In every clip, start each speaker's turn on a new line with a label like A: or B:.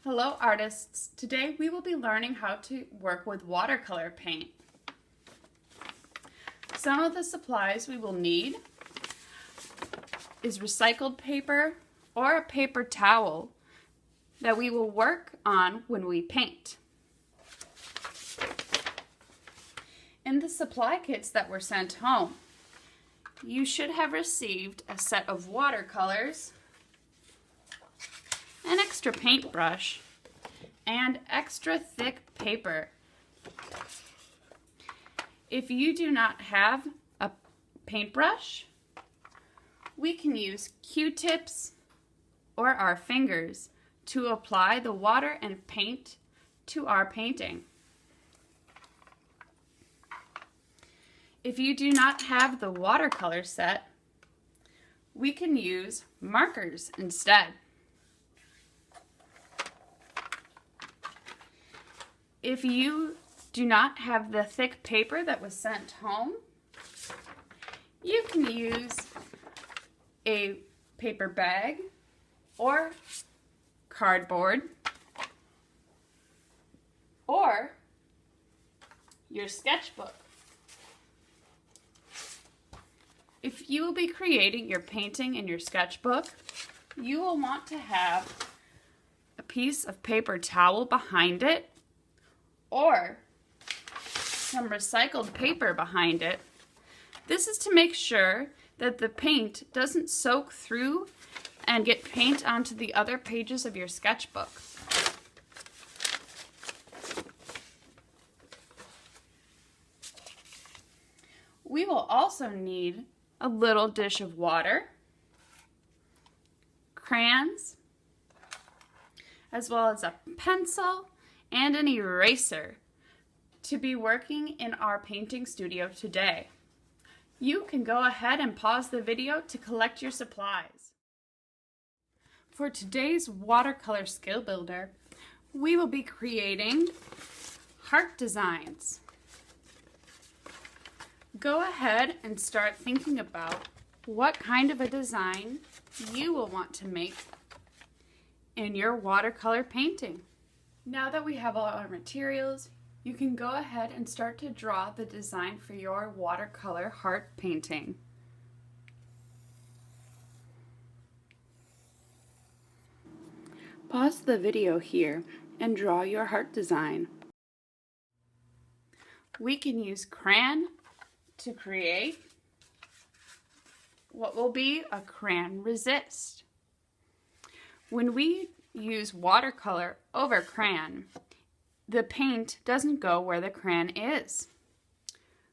A: Hello artists! Today we will be learning how to work with watercolor paint. Some of the supplies we will need is recycled paper or a paper towel that we will work on when we paint. In the supply kits that were sent home, you should have received a set of watercolors, an extra paintbrush, and extra thick paper. If you do not have a paintbrush, we can use Q-tips or our fingers to apply the water and paint to our painting. If you do not have the watercolor set, we can use markers instead. If you do not have the thick paper that was sent home, you can use a paper bag or cardboard or your sketchbook. If you will be creating your painting in your sketchbook, you will want to have a piece of paper towel behind it or some recycled paper behind it. This is to make sure that the paint doesn't soak through and get paint onto the other pages of your sketchbook. We will also need a little dish of water, crayons, as well as a pencil and an eraser to be working in our painting studio today. You can go ahead and pause the video to collect your supplies. For today's watercolor skill builder, we will be creating heart designs. Go ahead and start thinking about what kind of a design you will want to make in your watercolor painting. Now that we have all our materials, you can go ahead and start to draw the design for your watercolor heart painting. Pause the video here and draw your heart design. We can use crayon to create what will be a crayon resist. When we use watercolor over crayon, the paint doesn't go where the crayon is.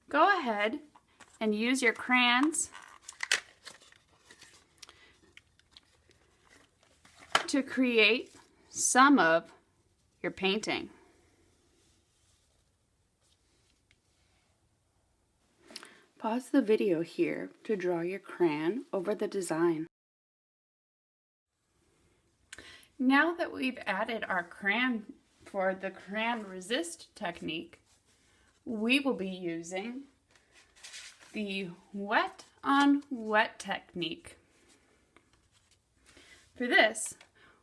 A: Go ahead and use your crayons to create some of your painting. Pause the video here to draw your crayon over the design. Now that we've added our crayon for the crayon resist technique, we will be using the wet on wet technique. For this,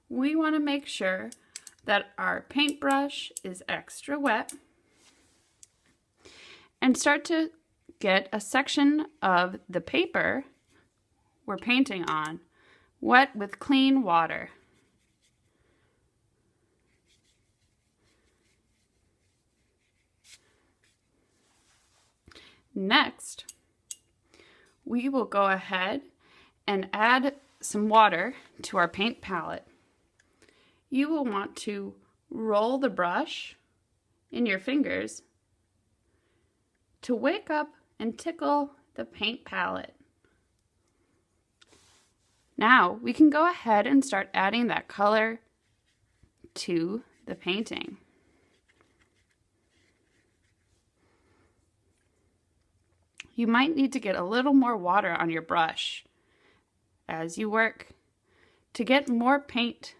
A: we want to make sure that our paintbrush is extra wet and start to get a section of the paper we're painting on wet with clean water. Next, we will go ahead and add some water to our paint palette. You will want to roll the brush in your fingers to wake up and tickle the paint palette. Now we can go ahead and start adding that color to the painting. You might need to get a little more water on your brush as you work to get more paint.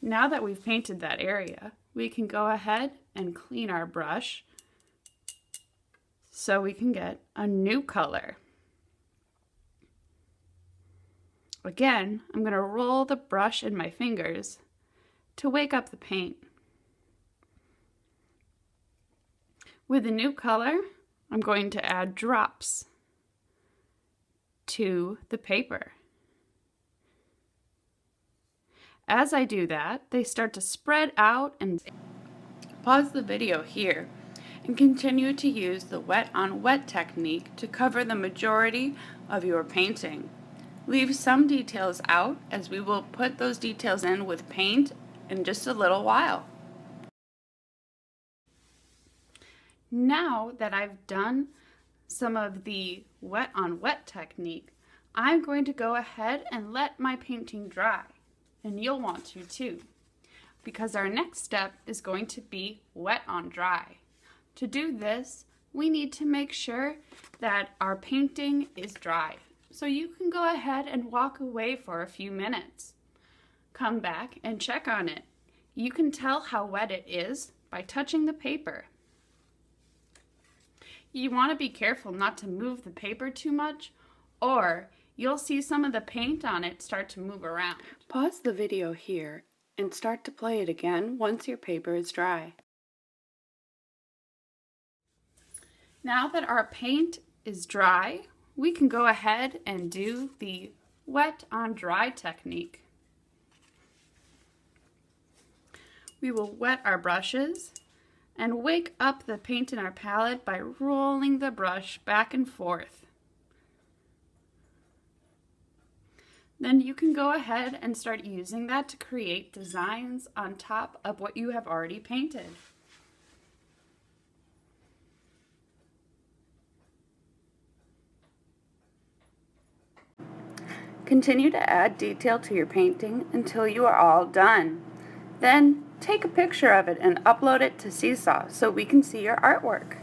A: Now that we've painted that area, we can go ahead and clean our brush so we can get a new color. Again, I'm going to roll the brush in my fingers to wake up the paint. With a new color, I'm going to add drops to the paper. As I do that, they start to spread out, and pause the video here and continue to use the wet on wet technique to cover the majority of your painting. Leave some details out, as we will put those details in with paint in just a little while. Now that I've done some of the wet on wet technique, I'm going to go ahead and let my painting dry, and you'll want to too, because our next step is going to be wet on dry. To do this, we need to make sure that our painting is dry. So you can go ahead and walk away for a few minutes. Come back and check on it. You can tell how wet it is by touching the paper. You want to be careful not to move the paper too much, or you'll see some of the paint on it start to move around. Pause the video here and start to play it again once your paper is dry. Now that our paint is dry, we can go ahead and do the wet on dry technique. We will wet our brushes and wake up the paint in our palette by rolling the brush back and forth. Then you can go ahead and start using that to create designs on top of what you have already painted. Continue to add detail to your painting until you are all done. Then take a picture of it and upload it to Seesaw so we can see your artwork.